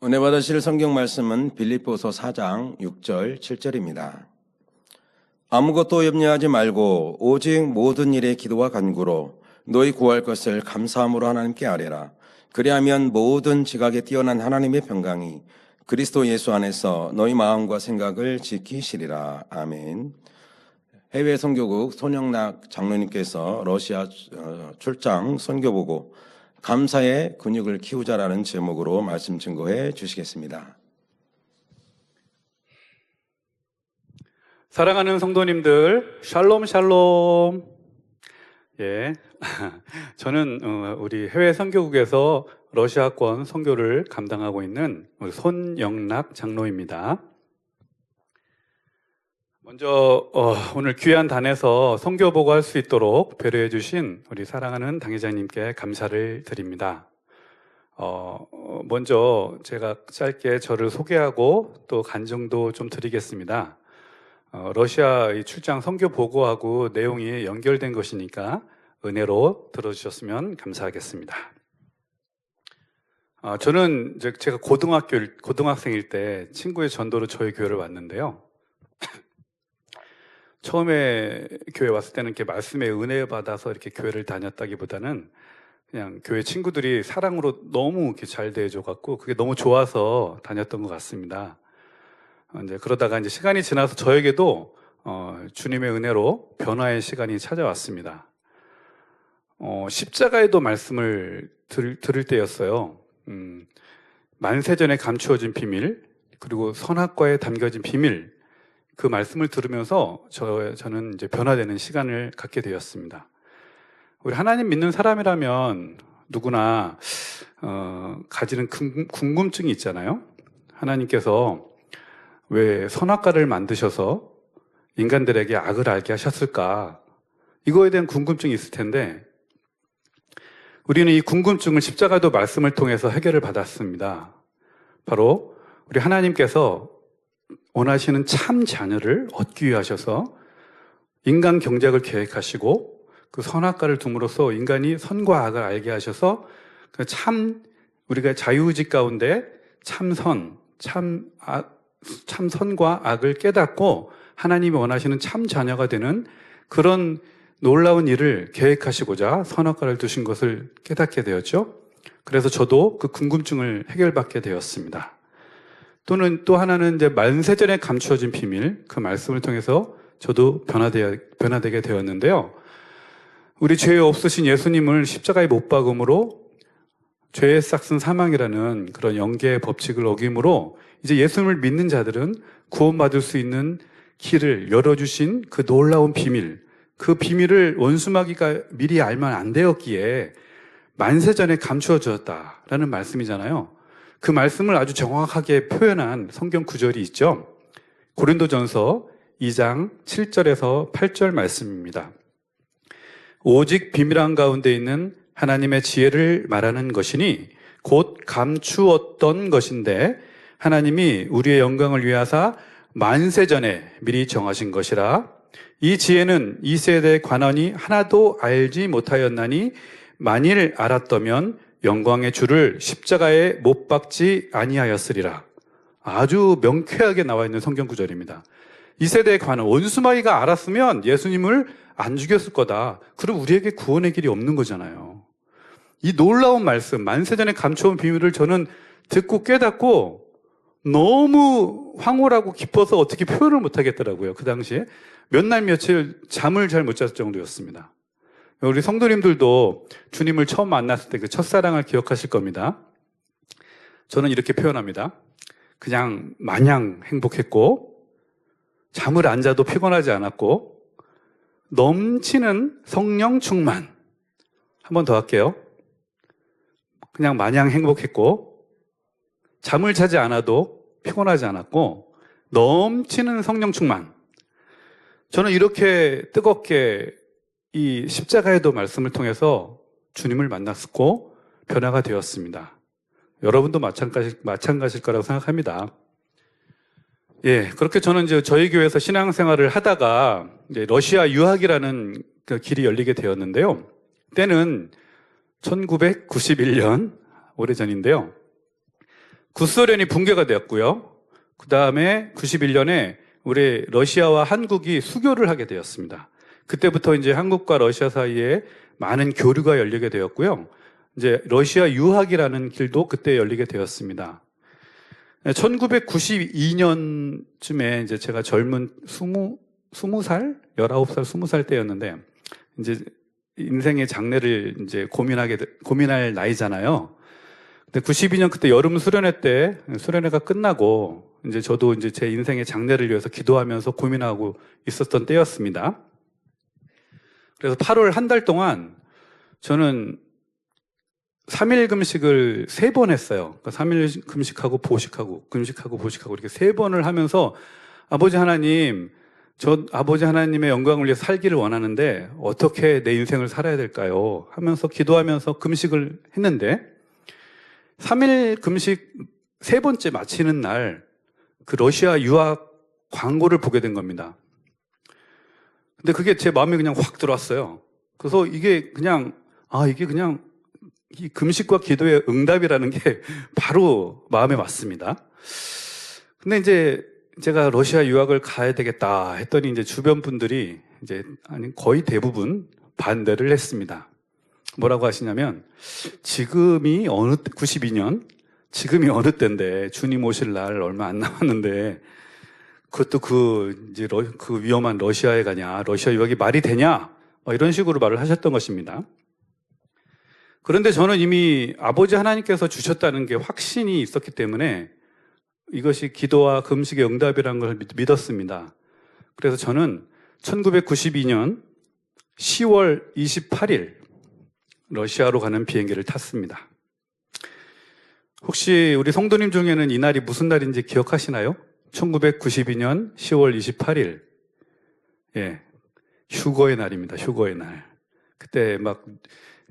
은혜 받으실 성경 말씀은 빌립보서 4장 6절 7절입니다. 아무것도 염려하지 말고 오직 모든 일에 기도와 간구로 너희 구할 것을 감사함으로 하나님께 아뢰라. 그리하면 모든 지각에 뛰어난 하나님의 평강이 그리스도 예수 안에서 너희 마음과 생각을 지키시리라. 아멘. 해외 선교국 손영락 장로님께서 러시아 출장 선교 보고 감사의 근육을 키우자라는 제목으로 말씀 증거해 주시겠습니다. 사랑하는 성도님들, 샬롬 샬롬. 예, 저는 우리 해외 선교국에서 러시아권 선교를 감당하고 있는 우리 손영락 장로입니다. 먼저 오늘 귀한 단에서 선교 보고할 수 있도록 배려해 주신 우리 사랑하는 당회장님께 감사를 드립니다. 먼저 제가 짧게 저를 소개하고 또 간증도 좀 드리겠습니다. 러시아 이 출장 선교 보고하고 내용이 연결된 것이니까 은혜로 들어주셨으면 감사하겠습니다. 저는 제가 고등학생일 때 친구의 전도로 저희 교회를 왔는데요. 처음에 교회 왔을 때는 이렇게 말씀에 은혜 받아서 이렇게 교회를 다녔다기보다는 그냥 교회 친구들이 사랑으로 너무 이렇게 잘 대해줘갖고 그게 너무 좋아서 다녔던 것 같습니다. 이제 그러다가 이제 시간이 지나서 저에게도 주님의 은혜로 변화의 시간이 찾아왔습니다. 십자가에도 말씀을 들을 때였어요. 만세전에 감추어진 비밀, 그리고 선악과에 담겨진 비밀, 그 말씀을 들으면서 저는 이제 변화되는 시간을 갖게 되었습니다. 우리 하나님 믿는 사람이라면 누구나 가지는 궁금증이 있잖아요. 하나님께서 왜 선악과를 만드셔서 인간들에게 악을 알게 하셨을까? 이거에 대한 궁금증이 있을 텐데 우리는 이 궁금증을 십자가도 말씀을 통해서 해결을 받았습니다. 바로 우리 하나님께서 원하시는 참 자녀를 얻기 위해 하셔서 인간 경작을 계획하시고 그 선악과를 둠으로써 인간이 선과 악을 알게 하셔서 우리가 자유의지 가운데 참선과 악을 깨닫고 하나님이 원하시는 참 자녀가 되는 그런 놀라운 일을 계획하시고자 선악과를 두신 것을 깨닫게 되었죠. 그래서 저도 그 궁금증을 해결받게 되었습니다. 또 하나는 이제 만세전에 감추어진 비밀, 그 말씀을 통해서 저도 변화되게 되었는데요. 우리 죄 없으신 예수님을 십자가에 못 박음으로 죄의 싹슨 사망이라는 그런 영계의 법칙을 어김으로 이제 예수님을 믿는 자들은 구원받을 수 있는 길을 열어주신 그 놀라운 비밀, 그 비밀을 원수마귀가 미리 알면 안 되었기에 만세전에 감추어졌다라는 말씀이잖아요. 그 말씀을 아주 정확하게 표현한 성경 구절이 있죠. 고린도전서 2장 7절에서 8절 말씀입니다. 오직 비밀한 가운데 있는 하나님의 지혜를 말하는 것이니 곧 감추었던 것인데 하나님이 우리의 영광을 위하사 만세전에 미리 정하신 것이라. 이 지혜는 이 세대의 관원이 하나도 알지 못하였나니 만일 알았다면 영광의 주를 십자가에 못 박지 아니하였으리라. 아주 명쾌하게 나와 있는 성경 구절입니다. 이 세대의 관원, 원수마귀가 알았으면 예수님을 안 죽였을 거다. 그럼 우리에게 구원의 길이 없는 거잖아요. 이 놀라운 말씀, 만세전에 감춰온 비밀을 저는 듣고 깨닫고 너무 황홀하고 깊어서 어떻게 표현을 못 하겠더라고요. 그 당시에 몇 날 며칠 잠을 잘 못 잤을 정도였습니다. 우리 성도님들도 주님을 처음 만났을 때 그 첫사랑을 기억하실 겁니다. 저는 이렇게 표현합니다. 그냥 마냥 행복했고 잠을 안 자도 피곤하지 않았고 넘치는 성령 충만. 한 번 더 할게요. 그냥 마냥 행복했고 잠을 자지 않아도 피곤하지 않았고 넘치는 성령 충만. 저는 이렇게 뜨겁게 이 십자가에도 말씀을 통해서 주님을 만났고 변화가 되었습니다. 여러분도 마찬가지일 거라고 생각합니다. 예, 그렇게 저는 이제 저희 교회에서 신앙생활을 하다가 이제 러시아 유학이라는 그 길이 열리게 되었는데요. 때는 1991년 오래전인데요. 구소련이 붕괴가 되었고요. 그 다음에 91년에 우리 러시아와 한국이 수교를 하게 되었습니다. 그때부터 이제 한국과 러시아 사이에 많은 교류가 열리게 되었고요. 이제 러시아 유학이라는 길도 그때 열리게 되었습니다. 1992년쯤에 이제 제가 젊은 19살, 19살, 20살 때였는데, 이제 인생의 장래를 이제 고민할 나이잖아요. 근데 92년 그때 여름 수련회 때, 수련회가 끝나고, 이제 저도 이제 제 인생의 장래를 위해서 기도하면서 고민하고 있었던 때였습니다. 그래서 8월 한 달 동안 저는 3일 금식을 3번 했어요. 그러니까 3일 금식하고 보식하고, 금식하고 보식하고 이렇게 3번을 하면서 아버지 하나님, 저 아버지 하나님의 영광을 위해서 살기를 원하는데 어떻게 내 인생을 살아야 될까요? 하면서 기도하면서 금식을 했는데 3일 금식 3번째 마치는 날 그 러시아 유학 광고를 보게 된 겁니다. 근데 그게 제 마음에 그냥 확 들어왔어요. 그래서 이게 그냥 이 금식과 기도의 응답이라는 게 바로 마음에 왔습니다. 근데 이제 제가 러시아 유학을 가야 되겠다 했더니 이제 주변 분들이 거의 대부분 반대를 했습니다. 뭐라고 하시냐면 지금이 92년 지금이 어느 때인데 주님 오실 날 얼마 안 남았는데 그것도 그 위험한 러시아에 가냐, 러시아 유학이 말이 되냐, 이런 식으로 말을 하셨던 것입니다. 그런데 저는 이미 아버지 하나님께서 주셨다는 게 확신이 있었기 때문에 이것이 기도와 금식의 응답이라는 걸 믿었습니다. 그래서 저는 1992년 10월 28일 러시아로 가는 비행기를 탔습니다. 혹시 우리 성도님 중에는 이 날이 무슨 날인지 기억하시나요? 1992년 10월 28일. 예. 휴거의 날입니다. 휴거의 날. 그때 막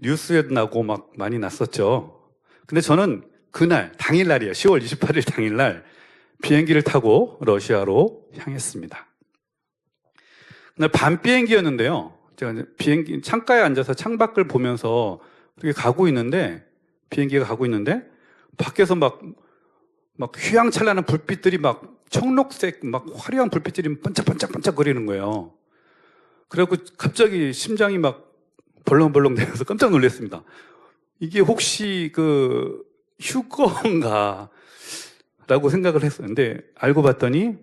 뉴스에 나고 막 많이 났었죠. 근데 저는 그날, 당일날이에요. 10월 28일 당일날 비행기를 타고 러시아로 향했습니다. 그날 밤 비행기였는데요. 제가 비행기 창가에 앉아서 창밖을 보면서 이렇게 비행기가 가고 있는데 밖에서 막 휘황찬란한 불빛들이 막 청록색 막 화려한 불빛들이 반짝반짝반짝 거리는 거예요. 그래갖고 갑자기 심장이 막 벌렁벌렁 되면서 깜짝 놀랐습니다. 이게 혹시 그 휴거인가 라고 생각을 했었는데 알고 봤더니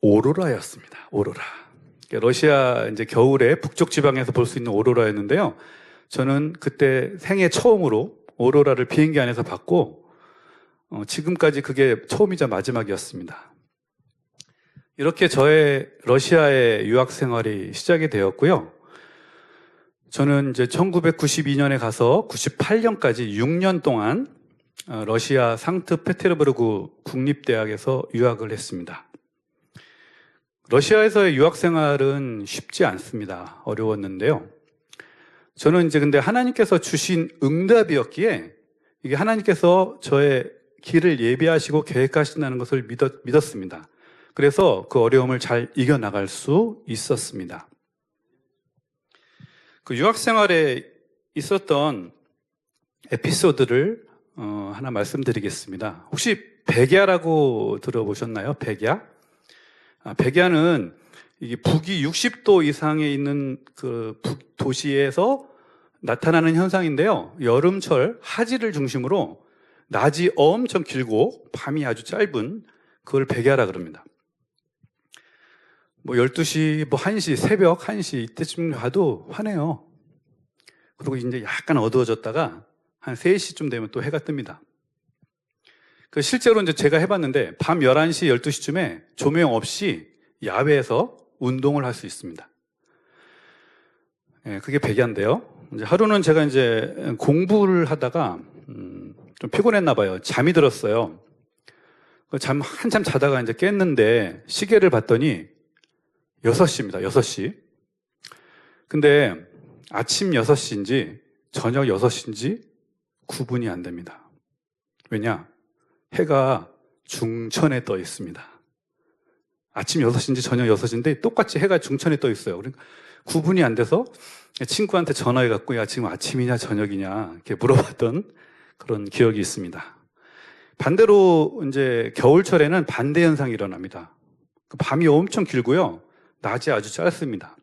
오로라였습니다. 오로라. 러시아 이제 겨울에 북쪽 지방에서 볼 수 있는 오로라였는데요. 저는 그때 생애 처음으로 오로라를 비행기 안에서 봤고 지금까지 그게 처음이자 마지막이었습니다. 이렇게 저의 러시아의 유학 생활이 시작이 되었고요. 저는 이제 1992년에 가서 98년까지 6년 동안 러시아 상트페테르부르크 국립대학에서 유학을 했습니다. 러시아에서의 유학 생활은 쉽지 않습니다. 어려웠는데요. 저는 이제 근데 하나님께서 주신 응답이었기에 이게 하나님께서 저의 길을 예비하시고 계획하신다는 것을 믿었습니다. 그래서 그 어려움을 잘 이겨나갈 수 있었습니다. 그 유학 생활에 있었던 에피소드를 하나 말씀드리겠습니다. 혹시 백야라고 들어보셨나요? 백야? 백야는 이게 북위 60도 이상에 있는 그 도시에서 나타나는 현상인데요. 여름철 하지를 중심으로 낮이 엄청 길고 밤이 아주 짧은 그걸 백야라 그럽니다. 12시, 1시, 새벽 1시 이때쯤 가도 화내요. 그리고 이제 약간 어두워졌다가 한 3시쯤 되면 또 해가 뜹니다. 실제로 이제 제가 해봤는데 밤 11시, 12시쯤에 조명 없이 야외에서 운동을 할 수 있습니다. 예, 그게 백야인데요. 이제 하루는 제가 이제 공부를 하다가 좀 피곤했나 봐요. 잠이 들었어요. 한참 자다가 이제 깼는데 시계를 봤더니 6시입니다. 6시. 근데 아침 6시인지 저녁 6시인지 구분이 안 됩니다. 왜냐? 해가 중천에 떠 있습니다. 아침 6시인지 저녁 6시인데 똑같이 해가 중천에 떠 있어요. 그러니까 구분이 안 돼서 친구한테 전화해갖고 야 지금 아침이냐 저녁이냐 이렇게 물어봤던 그런 기억이 있습니다. 반대로 이제 겨울철에는 반대 현상이 일어납니다. 밤이 엄청 길고요. 낮이 아주 짧습니다.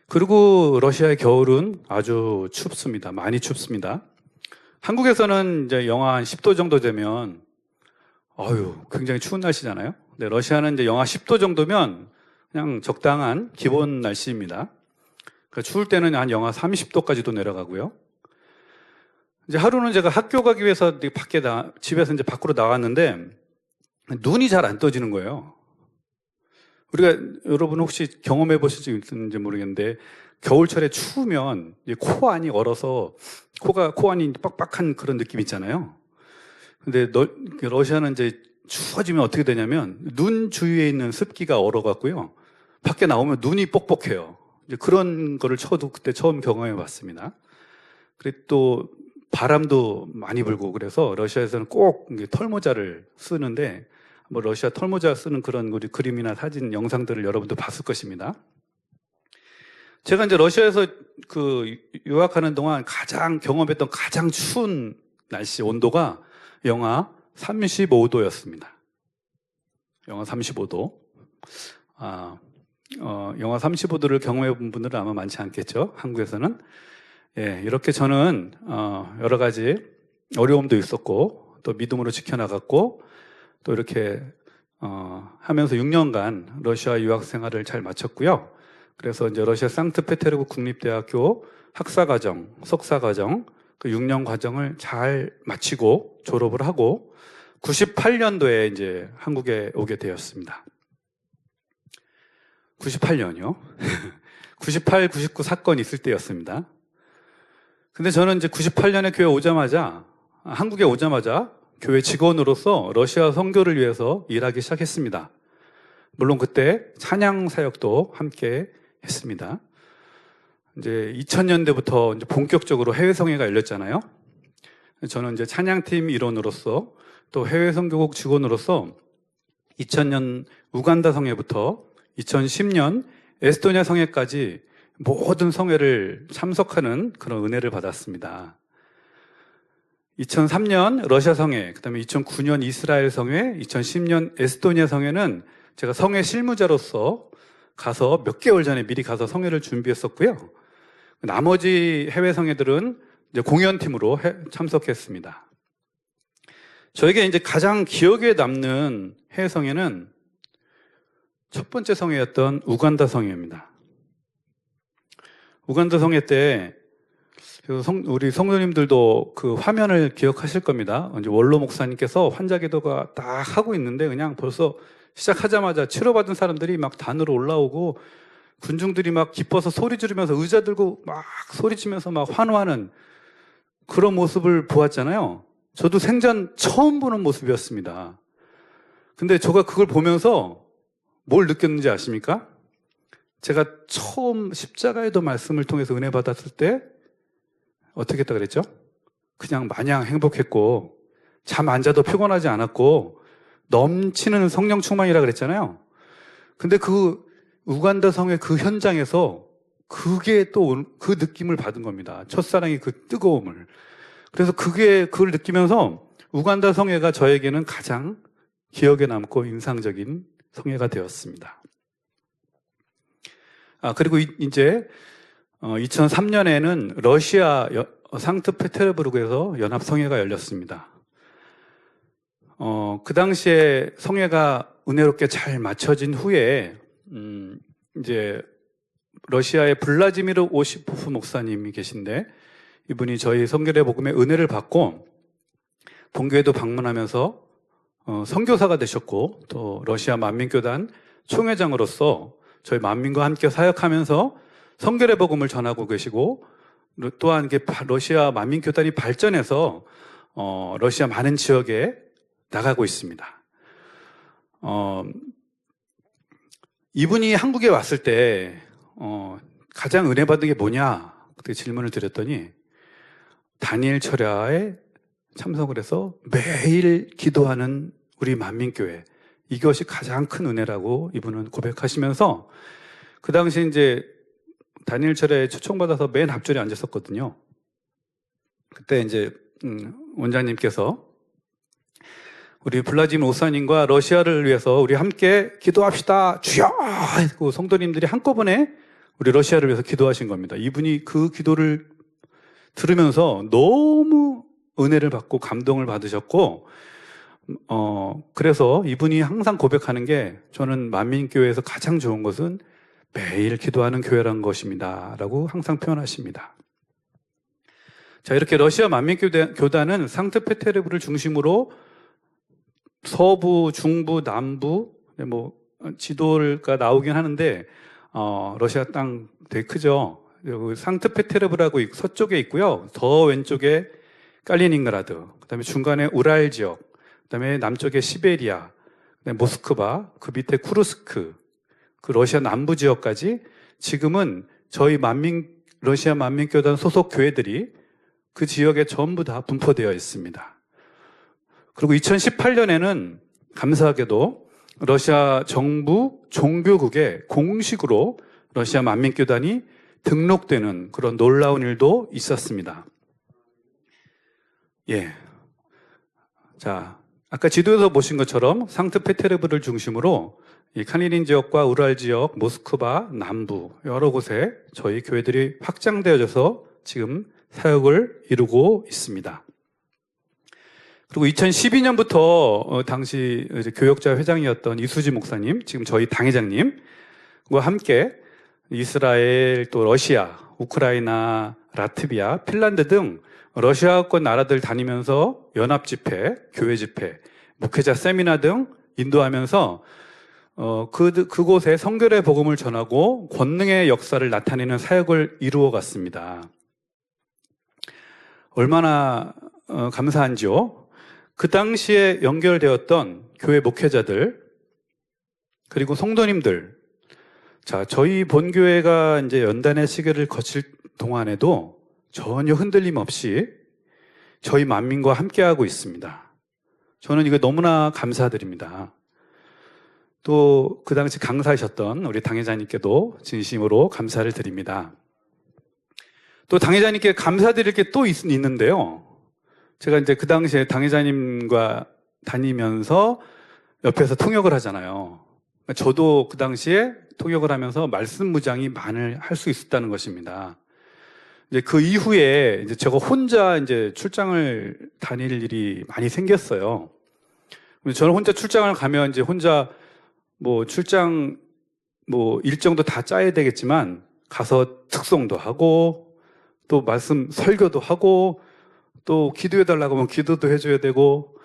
그리고 러시아의 겨울은 아주 춥습니다. 많이 춥습니다. 한국에서는 이제 영하 한 10도 정도 되면 굉장히 추운 날씨잖아요. 근데 러시아는 이제 영하 10도 정도면 그냥 적당한 기본 날씨입니다. 그러니까 추울 때는 한 영하 30도까지도 내려가고요. 이제 하루는 제가 학교 가기 위해서 집에서 이제 밖으로 나왔는데 눈이 잘 안 떠지는 거예요. 여러분 혹시 경험해 보신 적 있는지 모르겠는데 겨울철에 추우면 이제 코 안이 얼어서 코 안이 빡빡한 그런 느낌 있잖아요. 근데 러시아는 이제 추워지면 어떻게 되냐면 눈 주위에 있는 습기가 얼어갖고요. 밖에 나오면 눈이 뻑뻑해요. 이제 그런 거를 저도 그때 처음 경험해 봤습니다. 그리고 또 바람도 많이 불고 그래서 러시아에서는 꼭 털모자를 쓰는데 러시아 털모자 쓰는 그런 우리 그림이나 사진, 영상들을 여러분도 봤을 것입니다. 제가 이제 러시아에서 유학하는 동안 경험했던 가장 추운 날씨 온도가 영하 35도였습니다. 영하 35도. 영하 35도를 경험해 본 분들은 아마 많지 않겠죠. 한국에서는. 예, 이렇게 저는, 여러 가지 어려움도 있었고, 또 믿음으로 지켜나갔고, 또 이렇게, 하면서 6년간 러시아 유학 생활을 잘 마쳤고요. 그래서 이제 러시아 상트페테르부르크 국립대학교 학사과정, 석사과정, 그 6년 과정을 잘 마치고 졸업을 하고 98년도에 이제 한국에 오게 되었습니다. 98년이요? 98, 99 사건이 있을 때였습니다. 근데 저는 이제 98년에 한국에 오자마자 교회 직원으로서 러시아 선교를 위해서 일하기 시작했습니다. 물론 그때 찬양 사역도 함께 했습니다. 이제 2000년대부터 이제 본격적으로 해외 성회가 열렸잖아요. 저는 이제 찬양팀 일원으로서 또 해외 선교국 직원으로서 2000년 우간다 성회부터 2010년 에스토니아 성회까지 모든 성회를 참석하는 그런 은혜를 받았습니다. 2003년 러시아 성회, 그다음에 2009년 이스라엘 성회, 2010년 에스토니아 성회는 제가 성회 실무자로서 가서 몇 개월 전에 미리 가서 성회를 준비했었고요. 나머지 해외 성회들은 이제 공연팀으로 참석했습니다. 저에게 이제 가장 기억에 남는 해외 성회는 첫 번째 성회였던 우간다 성회입니다. 우간다 성회 때 우리 성도님들도 그 화면을 기억하실 겁니다. 이제 원로 목사님께서 환자기도가 딱 하고 있는데 그냥 벌써 시작하자마자 치료받은 사람들이 막 단으로 올라오고 군중들이 막 기뻐서 소리 지르면서 의자 들고 막 소리치면서 막 환호하는 그런 모습을 보았잖아요. 저도 생전 처음 보는 모습이었습니다. 근데 제가 그걸 보면서 뭘 느꼈는지 아십니까? 제가 처음 십자가의 말씀을 통해서 은혜 받았을 때 어떻게 했다 그랬죠? 그냥 마냥 행복했고 잠 안 자도 피곤하지 않았고 넘치는 성령 충만이라 그랬잖아요. 근데 그 우간다 성의 그 현장에서 그게 또 그 느낌을 받은 겁니다. 첫사랑의 그 뜨거움을. 그래서 그걸 느끼면서 우간다 성회가 저에게는 가장 기억에 남고 인상적인 성회가 되었습니다. 그리고 이제 2003년에는 러시아 상트페테르부르크에서 연합성회가 열렸습니다. 그 당시에 성회가 은혜롭게 잘 마쳐진 후에 이제 러시아의 블라지미르 오시포프 목사님이 계신데 이분이 저희 성결의 복음의 은혜를 받고 본교회도 방문하면서 선교사가 되셨고 또 러시아 만민교단 총회장으로서 저희 만민과 함께 사역하면서 성결의 복음을 전하고 계시고 또한 러시아 만민교단이 발전해서 러시아 많은 지역에 나가고 있습니다. 이분이 한국에 왔을 때 가장 은혜 받은 게 뭐냐 그때 질문을 드렸더니 다니엘 철야에 참석을 해서 매일 기도하는 우리 만민교회 이것이 가장 큰 은혜라고 이분은 고백하시면서 그 당시 이제 다니엘 철야에 초청받아서 맨 앞줄에 앉았었거든요. 그때 이제 원장님께서 우리 블라디미르 목사님과 러시아를 위해서 우리 함께 기도합시다. 주여! 하고 성도님들이 한꺼번에 우리 러시아를 위해서 기도하신 겁니다. 이분이 그 기도를 들으면서 너무 은혜를 받고 감동을 받으셨고, 그래서 이분이 항상 고백하는 게 저는 만민교회에서 가장 좋은 것은 매일 기도하는 교회라는 것입니다. 라고 항상 표현하십니다. 자, 이렇게 러시아 만민교단은 상트페테르부를 중심으로 서부, 중부, 남부, 뭐, 지도가 나오긴 하는데, 러시아 땅 되게 크죠. 상트페테르부라고 서쪽에 있고요. 더 왼쪽에 칼리닝그라드, 그 다음에 중간에 우랄 지역, 그 다음에 남쪽에 시베리아, 그다음에 모스크바, 그 밑에 쿠르스크, 그 러시아 남부 지역까지 지금은 저희 러시아 만민교단 소속 교회들이 그 지역에 전부 다 분포되어 있습니다. 그리고 2018년에는 감사하게도 러시아 정부 종교국에 공식으로 러시아 만민교단이 등록되는 그런 놀라운 일도 있었습니다. 예. 자, 아까 지도에서 보신 것처럼 상트페테르부를 중심으로 이 칼리닌 지역과 우랄 지역, 모스크바, 남부 여러 곳에 저희 교회들이 확장되어져서 지금 사역을 이루고 있습니다. 그리고 2012년부터 당시 교역자 회장이었던 이수지 목사님, 지금 저희 당회장님과 함께 이스라엘, 또 러시아, 우크라이나, 라트비아, 핀란드 등 러시아권 나라들 다니면서 연합 집회, 교회 집회, 목회자 세미나 등 인도하면서 그곳에 성결의 복음을 전하고 권능의 역사를 나타내는 사역을 이루어 갔습니다. 얼마나 감사한지요. 그 당시에 연결되었던 교회 목회자들, 그리고 성도님들, 자, 저희 본교회가 이제 연단의 시기를 거칠 동안에도 전혀 흔들림 없이 저희 만민과 함께하고 있습니다. 저는 이거 너무나 감사드립니다. 또 그 당시 강사하셨던 우리 당회자님께도 진심으로 감사를 드립니다. 또 당회자님께 감사드릴 게 또 있는데요. 제가 이제 그 당시에 당회자님과 다니면서 옆에서 통역을 하잖아요. 저도 그 당시에 통역을 하면서 말씀 무장이 많이 할 수 있었다는 것입니다. 이제 그 이후에 이제 제가 혼자 이제 출장을 다닐 일이 많이 생겼어요. 저는 혼자 출장을 가면 이제 혼자 뭐 출장 뭐 일정도 다 짜야 되겠지만 가서 특송도 하고 또 말씀 설교도 하고 또 기도해달라고 하면 기도도 해줘야 되고,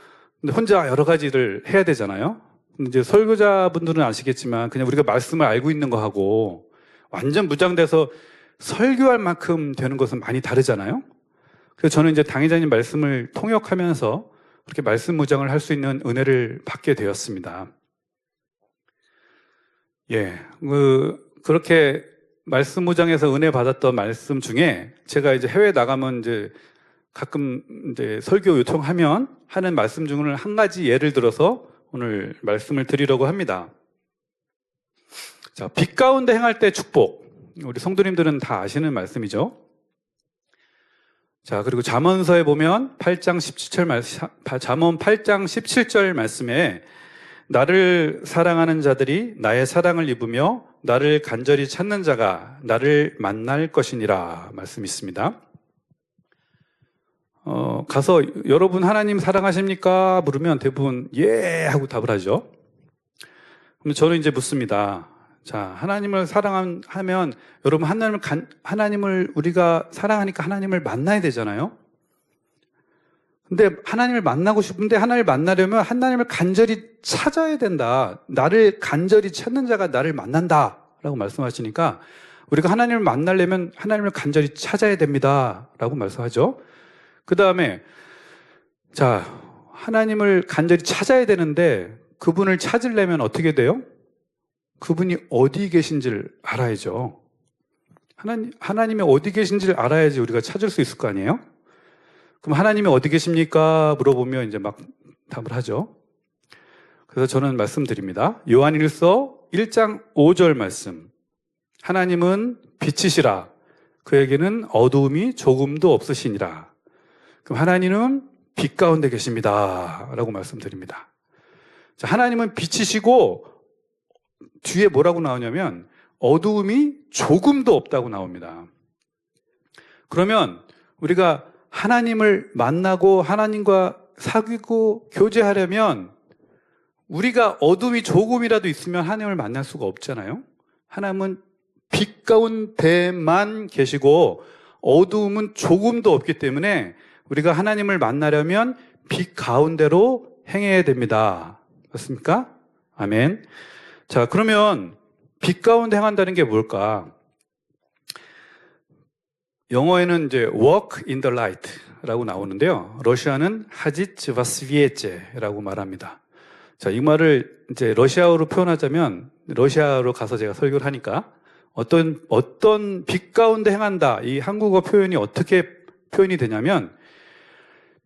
근데 혼자 여러 가지를 해야 되잖아요. 근데 이제 설교자분들은 아시겠지만 그냥 우리가 말씀을 알고 있는 거 하고 완전 무장돼서 설교할 만큼 되는 것은 많이 다르잖아요. 그래서 저는 이제 당회자님 말씀을 통역하면서 그렇게 말씀 무장을 할 수 있는 은혜를 받게 되었습니다. 예, 그렇게 말씀 무장에서 은혜 받았던 말씀 중에 제가 이제 해외 나가면 이제 가끔 이제 설교 요청하면 하는 말씀 중을 한 가지 예를 들어서 오늘 말씀을 드리려고 합니다. 자, 빛 가운데 행할 때 축복. 우리 성도님들은 다 아시는 말씀이죠. 자, 그리고 잠언서에 보면 잠언 8장 17절 말씀에 나를 사랑하는 자들이 나의 사랑을 입으며 나를 간절히 찾는 자가 나를 만날 것이니라 말씀이 있습니다. 가서 여러분 하나님 사랑하십니까? 물으면 대부분 예 하고 답을 하죠. 그럼 저는 이제 묻습니다. 자, 하나님을 사랑하면 여러분 하나님을 우리가 사랑하니까 하나님을 만나야 되잖아요. 근데 하나님을 만나고 싶은데 하나님을 만나려면 하나님을 간절히 찾아야 된다. 나를 간절히 찾는 자가 나를 만난다 라고 말씀하시니까 우리가 하나님을 만나려면 하나님을 간절히 찾아야 됩니다 라고 말씀하죠. 그 다음에 자, 하나님을 간절히 찾아야 되는데 그분을 찾으려면 어떻게 돼요? 그분이 어디 계신지를 알아야죠. 하나님이 어디 계신지를 알아야지 우리가 찾을 수 있을 거 아니에요? 그럼 하나님이 어디 계십니까? 물어보면 이제 막 답을 하죠. 그래서 저는 말씀드립니다. 요한일서 1장 5절 말씀. 하나님은 빛이시라. 그에게는 어두움이 조금도 없으시니라. 그럼 하나님은 빛 가운데 계십니다. 라고 말씀드립니다. 자, 하나님은 빛이시고 뒤에 뭐라고 나오냐면 어두움이 조금도 없다고 나옵니다. 그러면 우리가 하나님을 만나고 하나님과 사귀고 교제하려면 우리가 어둠이 조금이라도 있으면 하나님을 만날 수가 없잖아요. 하나님은 빛 가운데만 계시고 어두움은 조금도 없기 때문에 우리가 하나님을 만나려면 빛 가운데로 행해야 됩니다. 맞습니까? 아멘. 자, 그러면 빛 가운데 행한다는 게 뭘까? 영어에는 이제 walk in the light라고 나오는데요. 러시아는 하지츠 바스비에체라고 말합니다. 자, 이 말을 이제 러시아어로 표현하자면 러시아로 가서 제가 설교를 하니까 어떤 빛 가운데 행한다. 이 한국어 표현이 어떻게 표현이 되냐면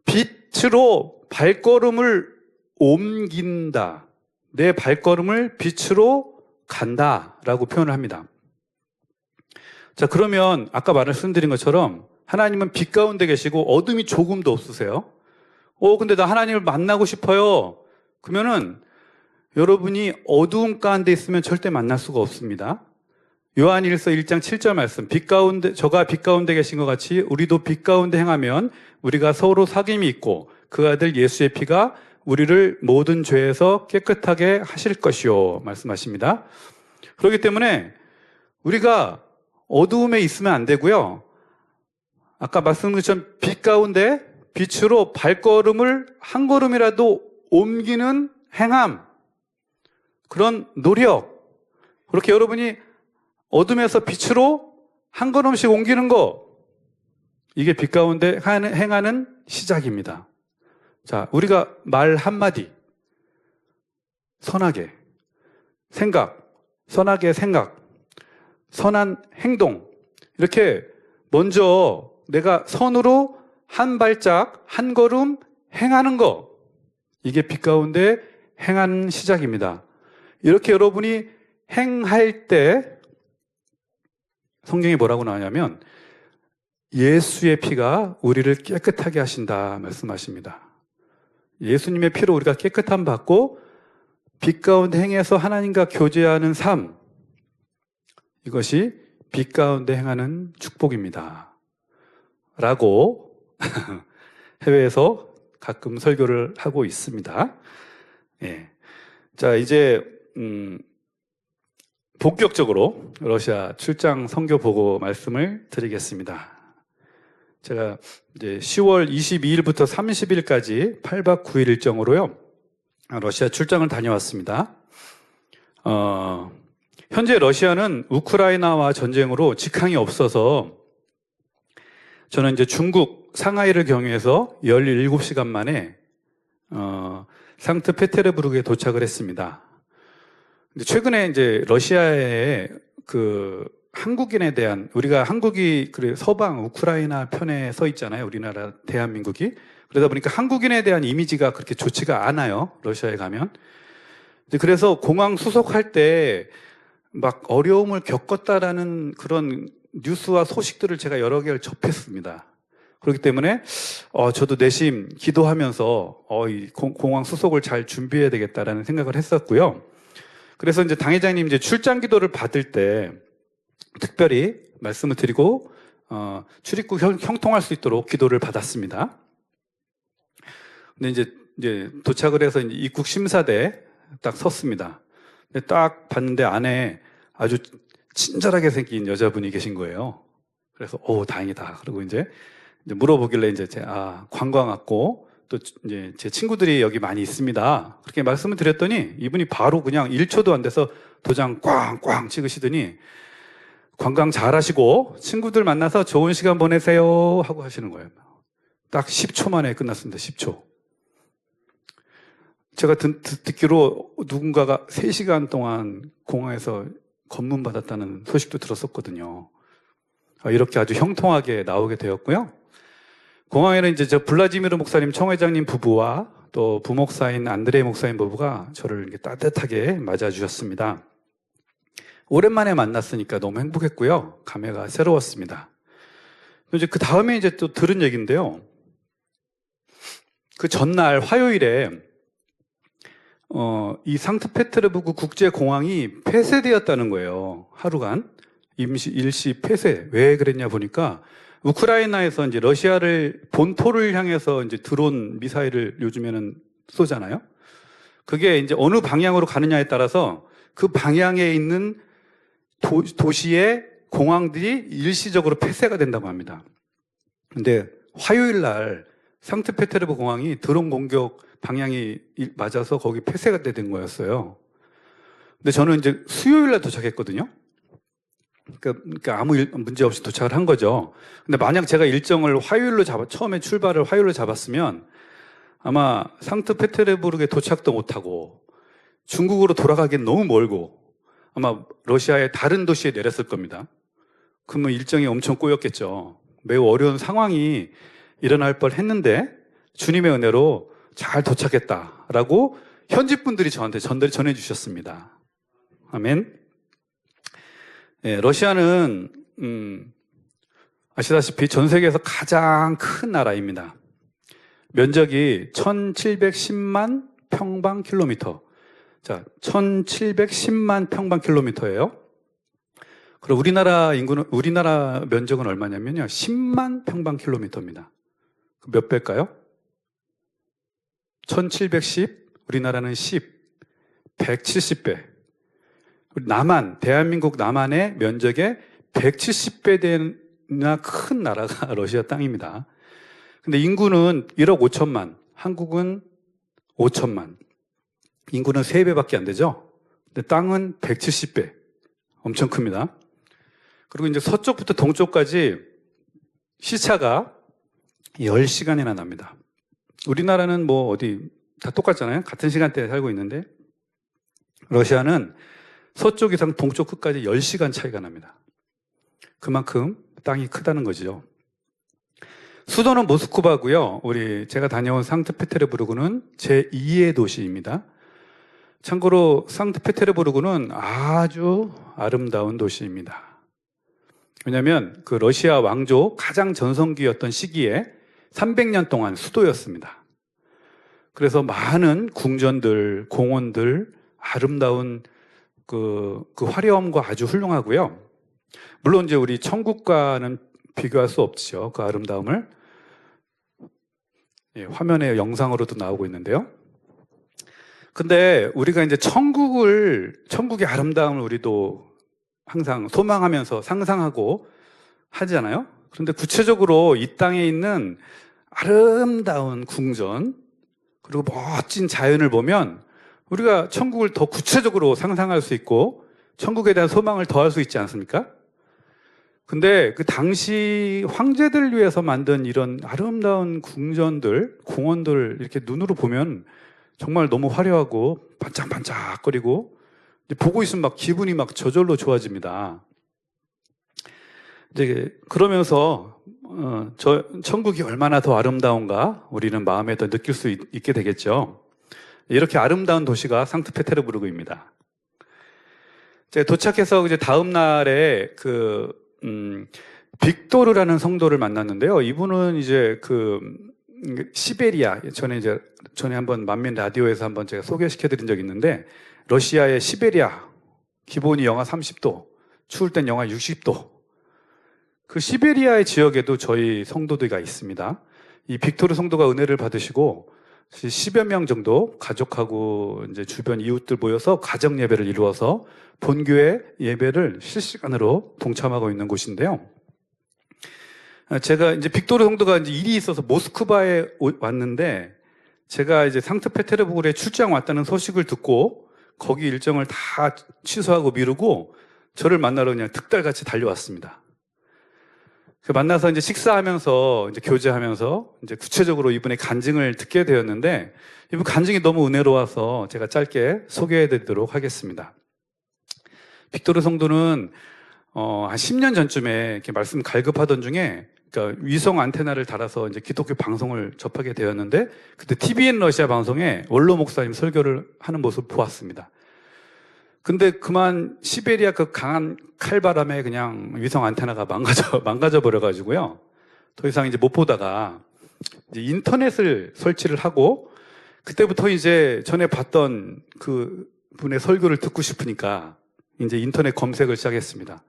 빛으로 발걸음을 옮긴다. 내 발걸음을 빛으로 간다라고 표현을 합니다. 자, 그러면 아까 말씀드린 것처럼 하나님은 빛 가운데 계시고 어둠이 조금도 없으세요. 근데 나 하나님을 만나고 싶어요. 그러면은 여러분이 어두움 가운데 있으면 절대 만날 수가 없습니다. 요한일서 1장 7절 말씀, 저가 빛 가운데 계신 것 같이 우리도 빛 가운데 행하면 우리가 서로 사귐이 있고 그 아들 예수의 피가 우리를 모든 죄에서 깨끗하게 하실 것이요 말씀하십니다. 그렇기 때문에 우리가 어두움에 있으면 안 되고요. 아까 말씀드린 것처럼 빛 가운데 빛으로 발걸음을 한 걸음이라도 옮기는 행함, 그런 노력, 그렇게 여러분이 어둠에서 빛으로 한 걸음씩 옮기는 거, 이게 빛 가운데 행하는 시작입니다. 자, 우리가 말 한마디, 선하게 생각, 선한 행동, 이렇게 먼저 내가 선으로 한 발짝, 한 걸음 행하는 거, 이게 빛 가운데 행하는 시작입니다. 이렇게 여러분이 행할 때 성경이 뭐라고 나오냐면 예수의 피가 우리를 깨끗하게 하신다 말씀하십니다. 예수님의 피로 우리가 깨끗함 받고 빛 가운데 행해서 하나님과 교제하는 삶, 이것이 빛 가운데 행하는 축복입니다. 라고 해외에서 가끔 설교를 하고 있습니다. 예. 자, 이제 본격적으로 러시아 출장 선교 보고 말씀을 드리겠습니다. 제가 이제 10월 22일부터 30일까지 8박 9일 일정으로요, 러시아 출장을 다녀왔습니다. 현재 러시아는 우크라이나와 전쟁으로 직항이 없어서 저는 이제 중국 상하이를 경유해서 17시간 만에 상트페테르부르크에 도착을 했습니다. 근데 최근에 이제 러시아의 그 한국인에 대한, 우리가 한국이 그래 서방 우크라이나 편에 서 있잖아요. 우리나라 대한민국이. 그러다 보니까 한국인에 대한 이미지가 그렇게 좋지가 않아요. 러시아에 가면. 그래서 공항 수속할 때 막 어려움을 겪었다라는 그런 뉴스와 소식들을 제가 여러 개를 접했습니다. 그렇기 때문에 저도 내심 기도하면서 이 공항 수속을 잘 준비해야 되겠다라는 생각을 했었고요. 그래서 이제 당회장님 이제 출장 기도를 받을 때 특별히 말씀을 드리고 출입국 형통할 수 있도록 기도를 받았습니다. 근데 이제 도착을 해서 이제 입국 심사대에 딱 섰습니다. 근데 딱 봤는데 안에 아주 친절하게 생긴 여자분이 계신 거예요. 그래서 다행이다. 그리고 이제 물어보길래 이제 관광 왔고 또 이제 제 친구들이 여기 많이 있습니다. 그렇게 말씀을 드렸더니 이분이 바로 그냥 1초도 안 돼서 도장 꽝꽝 찍으시더니 관광 잘 하시고 친구들 만나서 좋은 시간 보내세요 하고 하시는 거예요. 딱 10초 만에 끝났습니다. 10초. 제가 듣기로 누군가가 3시간 동안 공항에서 검문 받았다는 소식도 들었었거든요. 이렇게 아주 형통하게 나오게 되었고요. 공항에는 이제 저 블라지미르 목사님 청회장님 부부와 또 부목사인 안드레이 목사님 부부가 저를 이렇게 따뜻하게 맞아주셨습니다. 오랜만에 만났으니까 너무 행복했고요. 감회가 새로웠습니다. 이제 그 다음에 이제 또 들은 얘기인데요. 그 전날 화요일에 이 상트페테르부르크 국제공항이 폐쇄되었다는 거예요. 하루간 일시 폐쇄. 왜 그랬냐 보니까 우크라이나에서 이제 러시아를 본토를 향해서 이제 드론 미사일을 요즘에는 쏘잖아요. 그게 이제 어느 방향으로 가느냐에 따라서 그 방향에 있는 도시의 공항들이 일시적으로 폐쇄가 된다고 합니다. 근데 화요일 날 상트페테르부르크 공항이 드론 공격 방향이 맞아서 거기 폐쇄가 된 거였어요. 근데 저는 이제 수요일 날 도착했거든요. 그러니까 아무 문제 없이 도착을 한 거죠. 근데 만약 제가 일정을 처음에 출발을 화요일로 잡았으면 아마 상트페테르부르크에 도착도 못하고 중국으로 돌아가기엔 너무 멀고 아마 러시아의 다른 도시에 내렸을 겁니다. 그러면 일정이 엄청 꼬였겠죠. 매우 어려운 상황이 일어날 뻔 했는데 주님의 은혜로 잘 도착했다라고 현지 분들이 저한테 전해 주셨습니다. 아멘. 예, 러시아는 아시다시피 전 세계에서 가장 큰 나라입니다. 면적이 1710만 평방킬로미터. 자, 1710만 평방킬로미터예요. 그럼 우리나라 면적은 얼마냐면요. 10만 평방킬로미터입니다. 몇 배일까요? 1710, 우리나라는 170배. 대한민국 남한의 면적의 170배 되나 큰 나라가 러시아 땅입니다. 근데 인구는 1억 5천만, 한국은 5천만. 인구는 3배밖에 안 되죠? 근데 땅은 170배. 엄청 큽니다. 그리고 이제 서쪽부터 동쪽까지 시차가 10시간이나 납니다. 우리나라는 다 똑같잖아요. 같은 시간대에 살고 있는데 러시아는 서쪽 이상 동쪽 끝까지 10시간 차이가 납니다. 그만큼 땅이 크다는 거죠. 수도는 모스크바고요. 제가 다녀온 상트페테르부르크는 제2의 도시입니다. 참고로 상트페테르부르크는 아주 아름다운 도시입니다. 왜냐하면 그 러시아 왕조 가장 전성기였던 시기에 300년 동안 수도였습니다. 그래서 많은 궁전들, 공원들, 아름다운 그 화려함과 아주 훌륭하고요. 물론 이제 우리 천국과는 비교할 수 없죠. 그 아름다움을. 예, 화면에 영상으로도 나오고 있는데요. 근데 우리가 이제 천국의 아름다움을 우리도 항상 소망하면서 상상하고 하잖아요. 그런데 구체적으로 이 땅에 있는 아름다운 궁전, 그리고 멋진 자연을 보면 우리가 천국을 더 구체적으로 상상할 수 있고 천국에 대한 소망을 더할 수 있지 않습니까? 근데 그 당시 황제들 위해서 만든 이런 아름다운 궁전들, 공원들 이렇게 눈으로 보면 정말 너무 화려하고 반짝반짝거리고 보고 있으면 막 기분이 막 저절로 좋아집니다. 이제 그러면서 천국이 얼마나 더 아름다운가 우리는 마음에 더 느낄 수 있게 되겠죠. 이렇게 아름다운 도시가 상트페테르부르크입니다. 제가 도착해서 이제 다음 날에 빅토르라는 성도를 만났는데요. 이분은 이제 시베리아, 전에 한번 만민 라디오에서 한번 제가 소개시켜드린 적이 있는데, 러시아의 시베리아, 기본이 영하 30도, 추울 땐 영하 60도. 그 시베리아의 지역에도 저희 성도들이 있습니다. 이 빅토르 성도가 은혜를 받으시고, 10여 명 정도 가족하고 이제 주변 이웃들 모여서 가정 예배를 이루어서 본교회 예배를 실시간으로 동참하고 있는 곳인데요. 제가 이제 빅토르 성도가 이제 일이 있어서 모스크바에 왔는데 제가 이제 상트페테르부르크에 출장 왔다는 소식을 듣고 거기 일정을 다 취소하고 미루고 저를 만나러 그냥 득달같이 달려왔습니다. 만나서 이제 식사하면서 이제 교제하면서 이제 구체적으로 이분의 간증을 듣게 되었는데 이분 간증이 너무 은혜로워서 제가 짧게 소개해 드리도록 하겠습니다. 빅토르 성도는 한 10년 전쯤에 이렇게 말씀 갈급하던 중에 그러니까 위성 안테나를 달아서 이제 기독교 방송을 접하게 되었는데 그때 TVN 러시아 방송에 원로 목사님 설교를 하는 모습을 보았습니다. 근데 그만 시베리아 그 강한 칼바람에 그냥 위성 안테나가 망가져 버려가지고요. 더 이상 이제 못 보다가 이제 인터넷을 설치를 하고 그때부터 이제 전에 봤던 그 분의 설교를 듣고 싶으니까 이제 인터넷 검색을 시작했습니다.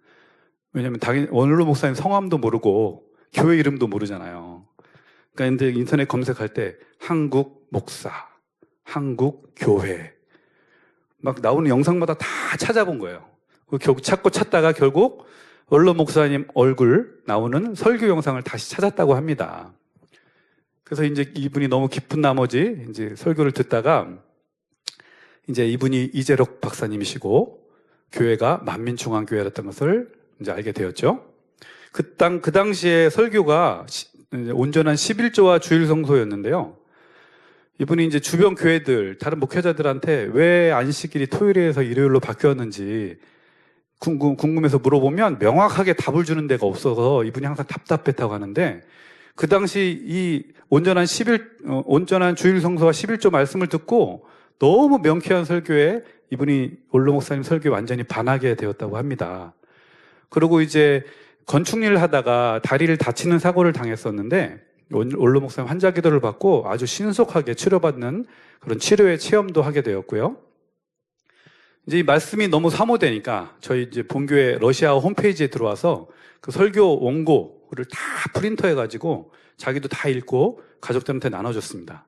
왜냐하면 당연히 원로 목사님 성함도 모르고 교회 이름도 모르잖아요. 그러니까 이제 인터넷 검색할 때 한국 목사, 한국 교회 막 나오는 영상마다 다 찾아본 거예요. 결국 찾다가 결국 원로 목사님 얼굴 나오는 설교 영상을 다시 찾았다고 합니다. 그래서 이제 이분이 너무 기쁜 나머지 이제 설교를 듣다가 이제 이분이 이재록 박사님이시고 교회가 만민중앙교회였던 것을 이제 알게 되었죠. 그 당시에 설교가 온전한 11조와 주일 성소였는데요. 이분이 이제 주변 교회들, 다른 목회자들한테 왜 안식일이 토요일에서 일요일로 바뀌었는지 궁금해서 물어보면 명확하게 답을 주는 데가 없어서 이분이 항상 답답했다고 하는데 그 당시 이 온전한 주일 성소와 11조 말씀을 듣고 너무 명쾌한 설교에 이분이 원로 목사님 설교에 완전히 반하게 되었다고 합니다. 그리고 이제 건축 일을 하다가 다리를 다치는 사고를 당했었는데 원로 목사님 환자 기도를 받고 아주 신속하게 치료받는 그런 치료의 체험도 하게 되었고요. 이제 이 말씀이 너무 사모되니까 저희 이제 본교회 러시아 홈페이지에 들어와서 그 설교 원고를 다 프린터해가지고 자기도 다 읽고 가족들한테 나눠줬습니다.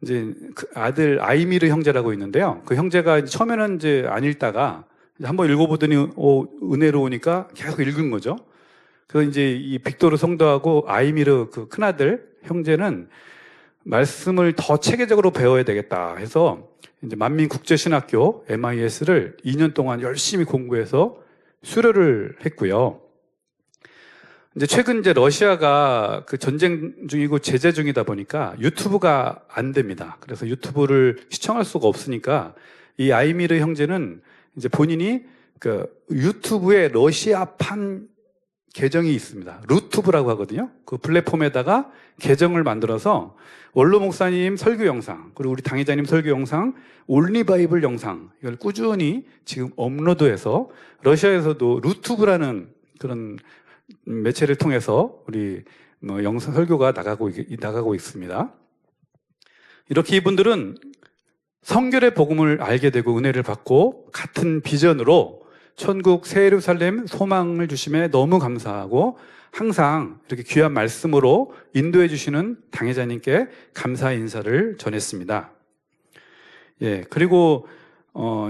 이제 그 아들 아이미르 형제라고 있는데요. 그 형제가 처음에는 이제 안 읽다가 한번 읽어보더니 은혜로우니까 계속 읽은 거죠. 그래서 이제 이 빅토르 성도하고 아이미르 그 큰아들 형제는 말씀을 더 체계적으로 배워야 되겠다 해서 이제 만민국제신학교 MIS를 2년 동안 열심히 공부해서 수료를 했고요. 이제 최근 이제 러시아가 그 전쟁 중이고 제재 중이다 보니까 유튜브가 안 됩니다. 그래서 유튜브를 시청할 수가 없으니까 이 아이미르 형제는 이제 본인이 그 유튜브에 러시아판 계정이 있습니다. 루튜브라고 하거든요. 그 플랫폼에다가 계정을 만들어서 원로 목사님 설교 영상, 그리고 우리 당회자님 설교 영상, 올리바이블 영상 이걸 꾸준히 지금 업로드해서 러시아에서도 루튜브라는 그런 매체를 통해서 우리 영상 설교가 나가고 있습니다. 이렇게 이분들은 성결의 복음을 알게 되고 은혜를 받고 같은 비전으로 천국 새 예루살렘 소망을 주심에 너무 감사하고 항상 이렇게 귀한 말씀으로 인도해 주시는 당회자님께 감사의 인사를 전했습니다. 예, 그리고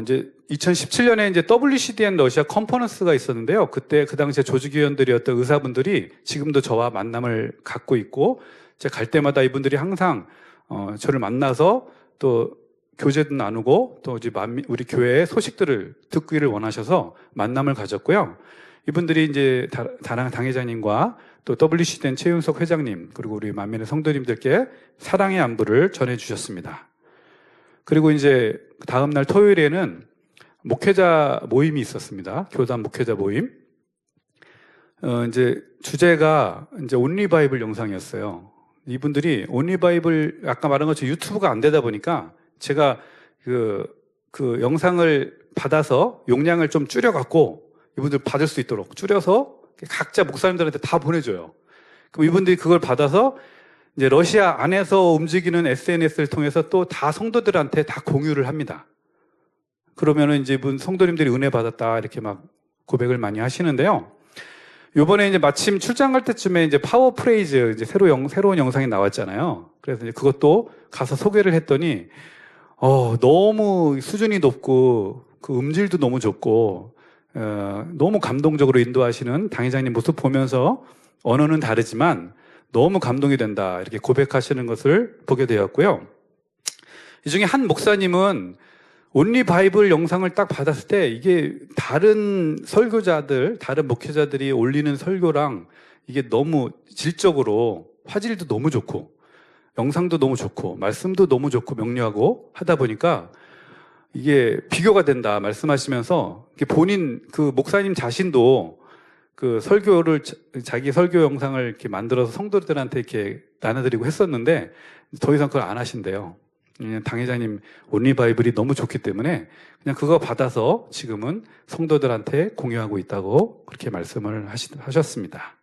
이제 2017년에 이제 WCDN 러시아 컨퍼런스가 있었는데요. 그때 그 당시에 조직위원들이었던 의사분들이 지금도 저와 만남을 갖고 있고 제가 갈 때마다 이분들이 항상 저를 만나서 또 교제도 나누고 또 이제 우리 교회의 소식들을 듣기를 원하셔서 만남을 가졌고요. 이분들이 이제 당회자님과 또 WCDN 최윤석 회장님 그리고 우리 만민의 성도님들께 사랑의 안부를 전해주셨습니다. 그리고 이제 다음 날 토요일에는 목회자 모임이 있었습니다. 교단 목회자 모임. 이제 주제가 이제 온리바이블 영상이었어요. 이분들이 온리바이블 아까 말한 것처럼 유튜브가 안 되다 보니까 제가 그 영상을 받아서 용량을 좀 줄여갖고 이분들 받을 수 있도록 줄여서 각자 목사님들한테 다 보내줘요. 그럼 이분들이 그걸 받아서 이제 러시아 안에서 움직이는 SNS를 통해서 또 다 성도들한테 다 공유를 합니다. 그러면은 이제 이분 성도님들이 은혜 받았다 이렇게 막 고백을 많이 하시는데요. 요번에 이제 마침 출장 갈 때쯤에 이제 파워 프레이즈 이제 새로운 영상이 나왔잖아요. 그래서 이제 그것도 가서 소개를 했더니 너무 수준이 높고 그 음질도 너무 좋고 너무 감동적으로 인도하시는 당회장님 모습 보면서 언어는 다르지만 너무 감동이 된다 이렇게 고백하시는 것을 보게 되었고요. 이 중에 한 목사님은 온리 바이블 영상을 딱 받았을 때 이게 다른 설교자들, 다른 목회자들이 올리는 설교랑 이게 너무 질적으로 화질도 너무 좋고 영상도 너무 좋고 말씀도 너무 좋고 명료하고 하다 보니까 이게 비교가 된다 말씀하시면서 본인 그 목사님 자신도 그 설교를 자기 설교 영상을 이렇게 만들어서 성도들한테 이렇게 나눠드리고 했었는데 더 이상 그걸 안 하신대요. 당회장님 온리 바이블이 너무 좋기 때문에 그냥 그거 받아서 지금은 성도들한테 공유하고 있다고 그렇게 말씀을 하셨습니다.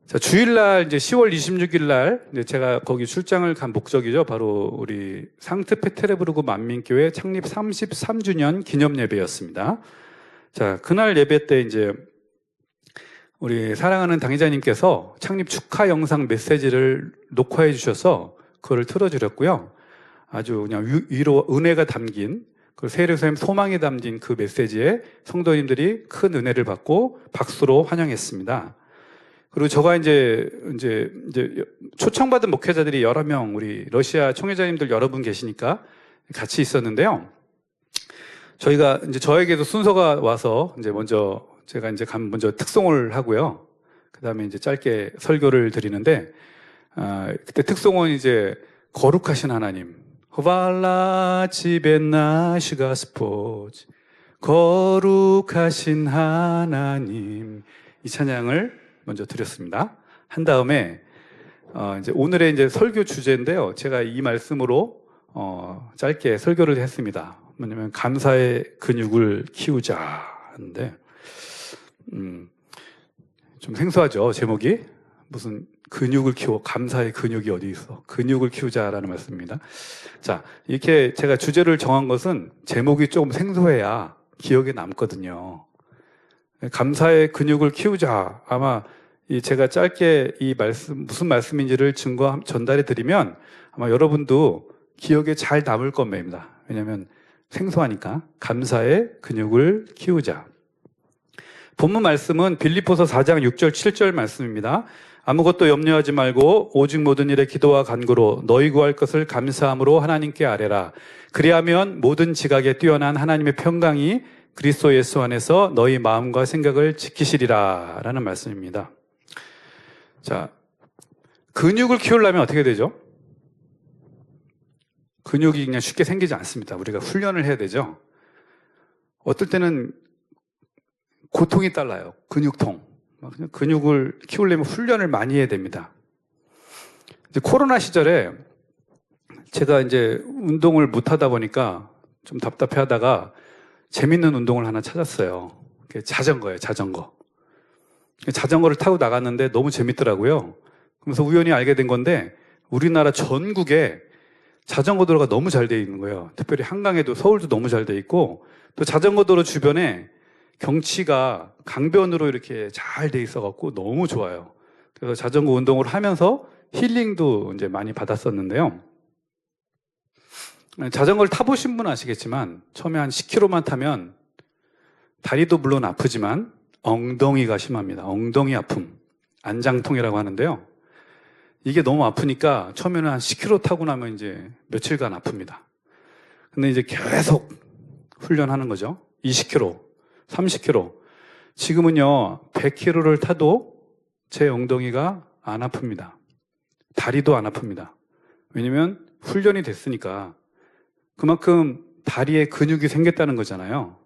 자, 주일날 이제 10월 26일 날 이제 제가 거기 출장을 간 목적이죠. 바로 우리 상트페테르부르크 만민교회 창립 33주년 기념 예배였습니다. 자, 그날 예배 때 이제 우리 사랑하는 당회자님께서 창립 축하 영상 메시지를 녹화해 주셔서 그걸 틀어드렸고요. 아주 그냥 위로 은혜가 담긴 그 세례소임 소망이 담긴 그 메시지에 성도님들이 큰 은혜를 받고 박수로 환영했습니다. 그리고 저가 이제 초청받은 목회자들이 여러 명, 우리 러시아 총회자님들 여러분 계시니까 같이 있었는데요. 저희가 이제 저에게도 순서가 와서 이제 제가 이제 먼저 특송을 하고요. 그 다음에 이제 짧게 설교를 드리는데, 그때 특송은 이제 거룩하신 하나님, 호발라 지벤나 슈가스포츠, 거룩하신 하나님, 이 찬양을 먼저 드렸습니다. 한 다음에 이제 오늘의 이제 설교 주제인데요. 제가 이 말씀으로 짧게 설교를 했습니다. 뭐냐면 감사의 근육을 키우자 하는데 좀 생소하죠, 제목이. 무슨 근육을 키워, 감사의 근육이 어디 있어? 근육을 키우자라는 말씀입니다. 자, 이렇게 제가 주제를 정한 것은 제목이 조금 생소해야 기억에 남거든요. 감사의 근육을 키우자. 아마 제가 짧게 이 말씀, 무슨 말씀인지를 전달해 드리면 아마 여러분도 기억에 잘 남을 겁니다. 왜냐하면 생소하니까. 감사의 근육을 키우자. 본문 말씀은 빌립보서 4장 6절 7절 말씀입니다. 아무것도 염려하지 말고 오직 모든 일에 기도와 간구로 너희 구할 것을 감사함으로 하나님께 아뢰라. 그리하면 모든 지각에 뛰어난 하나님의 평강이 그리스도 예수 안에서 너희 마음과 생각을 지키시리라 라는 말씀입니다. 자, 근육을 키우려면 어떻게 되죠? 근육이 그냥 쉽게 생기지 않습니다. 우리가 훈련을 해야 되죠. 어떨 때는 고통이 달라요. 근육통. 근육을 키우려면 훈련을 많이 해야 됩니다. 이제 코로나 시절에 제가 이제 운동을 못 하다 보니까 좀 답답해 하다가 재밌는 운동을 하나 찾았어요. 자전거예요, 자전거. 자전거를 타고 나갔는데 너무 재밌더라고요. 그래서 우연히 알게 된 건데 우리나라 전국에 자전거 도로가 너무 잘 돼 있는 거예요. 특별히 한강에도, 서울도 너무 잘 돼 있고 또 자전거 도로 주변에 경치가 강변으로 이렇게 잘 돼 있어갖고 너무 좋아요. 그래서 자전거 운동을 하면서 힐링도 이제 많이 받았었는데요. 자전거를 타보신 분은 아시겠지만 처음에 한 10km만 타면 다리도 물론 아프지만 엉덩이가 심합니다. 엉덩이 아픔, 안장통이라고 하는데요. 이게 너무 아프니까 처음에는 한 10km 타고 나면 이제 며칠간 아픕니다. 근데 이제 계속 훈련하는 거죠. 20km, 30km. 지금은요, 100km를 타도 제 엉덩이가 안 아픕니다. 다리도 안 아픕니다. 왜냐면 훈련이 됐으니까. 그만큼 다리에 근육이 생겼다는 거잖아요.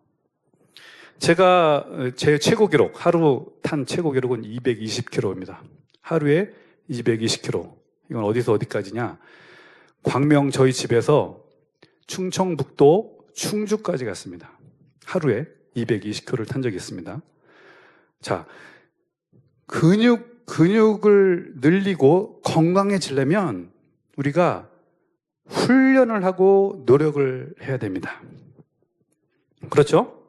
제가 제 최고 기록, 하루 탄 최고 기록은 220km입니다. 하루에 220km. 이건 어디서 어디까지냐? 광명 저희 집에서 충청북도 충주까지 갔습니다. 하루에 220km를 탄 적이 있습니다. 자, 근육을 늘리고 건강해지려면 우리가 훈련을 하고 노력을 해야 됩니다. 그렇죠?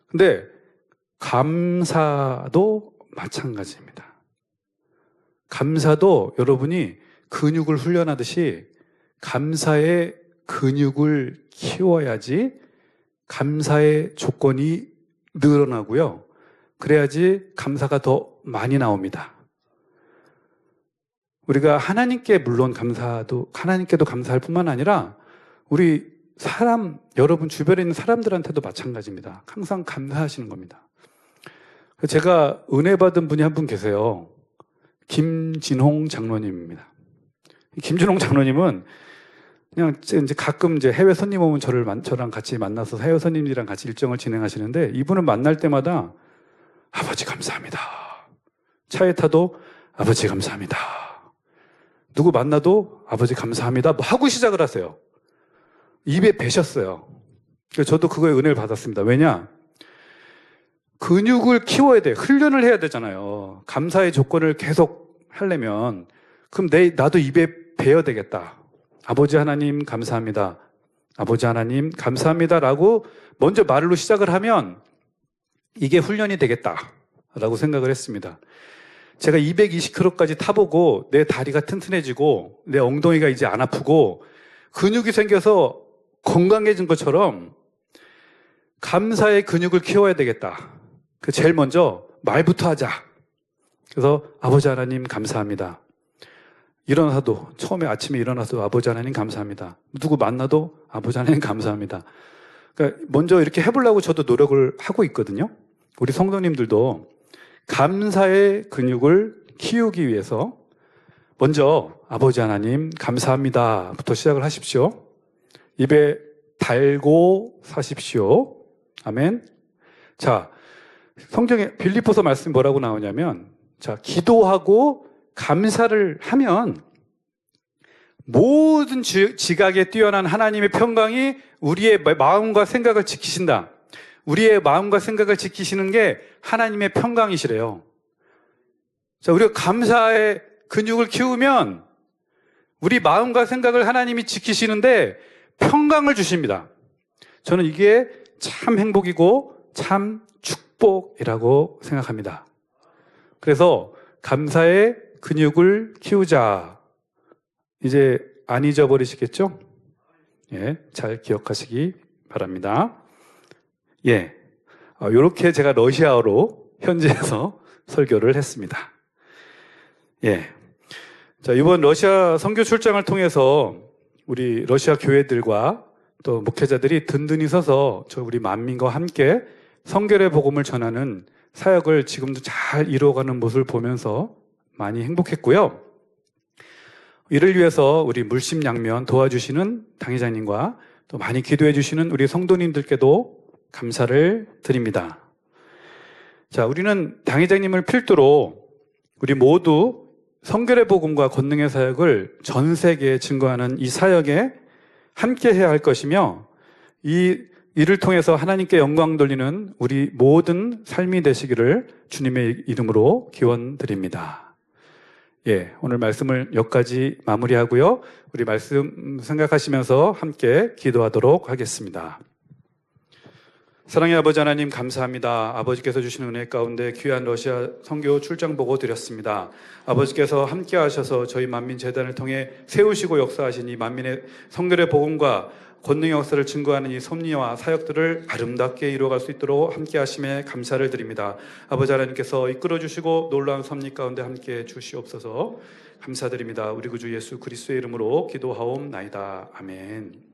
근데 감사도 마찬가지입니다. 감사도 여러분이 근육을 훈련하듯이 감사의 근육을 키워야지 감사의 조건이 늘어나고요. 그래야지 감사가 더 많이 나옵니다. 우리가 하나님께도 감사할 뿐만 아니라 우리 여러분 주변에 있는 사람들한테도 마찬가지입니다. 항상 감사하시는 겁니다. 제가 은혜 받은 분이 한 분 계세요. 김진홍 장로님입니다. 김진홍 장로님은 그냥 이제 가끔 이제 해외 손님 오면 저랑 같이 만나서 해외 손님들이랑 같이 일정을 진행하시는데 이분은 만날 때마다 아버지 감사합니다. 차에 타도 아버지 감사합니다. 누구 만나도 아버지 감사합니다. 뭐 하고 시작을 하세요. 입에 배셨어요. 그래서 저도 그거에 은혜를 받았습니다. 왜냐? 근육을 키워야 돼. 훈련을 해야 되잖아요. 감사의 조건을 계속 하려면 그럼 나도 입에 배어야 되겠다. 아버지 하나님 감사합니다. 아버지 하나님 감사합니다라고 먼저 말로 시작을 하면 이게 훈련이 되겠다라고 생각을 했습니다. 제가 220kg까지 타보고 내 다리가 튼튼해지고 내 엉덩이가 이제 안 아프고 근육이 생겨서 건강해진 것처럼 감사의 근육을 키워야 되겠다. 그 제일 먼저 말부터 하자. 그래서 아버지 하나님 감사합니다. 일어나도 처음에 아침에 일어나도 아버지 하나님 감사합니다. 누구 만나도 아버지 하나님 감사합니다. 그러니까 먼저 이렇게 해보려고 저도 노력을 하고 있거든요. 우리 성도님들도 감사의 근육을 키우기 위해서 먼저 아버지 하나님 감사합니다부터 시작을 하십시오. 입에 달고 사십시오. 아멘. 자, 성경에 빌립보서 말씀 뭐라고 나오냐면, 자, 기도하고 감사를 하면 모든 지각에 뛰어난 하나님의 평강이 우리의 마음과 생각을 지키신다. 우리의 마음과 생각을 지키시는 게 하나님의 평강이시래요. 자, 우리가 감사의 근육을 키우면 우리 마음과 생각을 하나님이 지키시는데 평강을 주십니다. 저는 이게 참 행복이고 참 축복이라고 생각합니다. 그래서 감사의 근육을 키우자. 이제 안 잊어버리시겠죠? 예, 잘 기억하시기 바랍니다. 예, 이렇게 제가 러시아어로 현지에서 설교를 했습니다. 예, 자, 이번 러시아 선교 출장을 통해서 우리 러시아 교회들과 또 목회자들이 든든히 서서 우리 만민과 함께 성결의 복음을 전하는 사역을 지금도 잘 이루어가는 모습을 보면서 많이 행복했고요. 이를 위해서 우리 물심양면 도와주시는 당회장님과 또 많이 기도해 주시는 우리 성도님들께도 감사를 드립니다. 자, 우리는 당회장님을 필두로 우리 모두 성결의 복음과 권능의 사역을 전 세계에 증거하는 이 사역에 함께 해야 할 것이며 이 일을 통해서 하나님께 영광 돌리는 우리 모든 삶이 되시기를 주님의 이름으로 기원드립니다. 예, 오늘 말씀을 여기까지 마무리하고요. 우리 말씀 생각하시면서 함께 기도하도록 하겠습니다. 사랑의 아버지 하나님 감사합니다. 아버지께서 주신 은혜 가운데 귀한 러시아 선교 출장 보고 드렸습니다. 아버지께서 함께 하셔서 저희 만민재단을 통해 세우시고 역사하신 이 만민의 성결의 복음과 권능의 역사를 증거하는 이 섭리와 사역들을 아름답게 이루어갈 수 있도록 함께 하심에 감사를 드립니다. 아버지 하나님께서 이끌어 주시고 놀라운 섭리 가운데 함께 주시옵소서. 감사드립니다. 우리 구주 예수 그리스도의 이름으로 기도하옵나이다. 아멘.